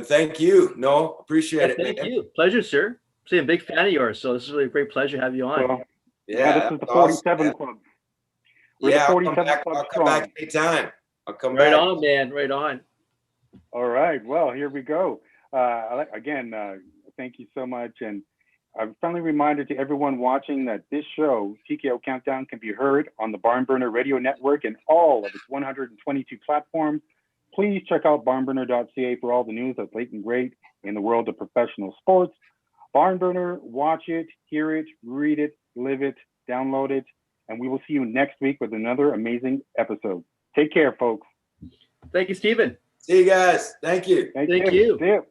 thank you. No, appreciate it. Thank you. Pleasure, sir. I'm a big fan of yours, so this is really a great pleasure to have you on. Well, this is the 47 Club. We're the 47 Club. I'll come back anytime. I'll come back. Right on, man. Right on. All right. Well, here we go. Again, thank you so much. And a friendly reminder to everyone watching that this show, TKO Countdown, can be heard on the Barnburner Radio Network and all of its 122 platforms. Please check out barnburner.ca for all the news that's late and great in the world of professional sports. Barnburner, watch it, hear it, read it, live it, download it, and we will see you next week with another amazing episode. Take care, folks. Thank you, Stephen. See you guys. Thank you. Thank you. See you.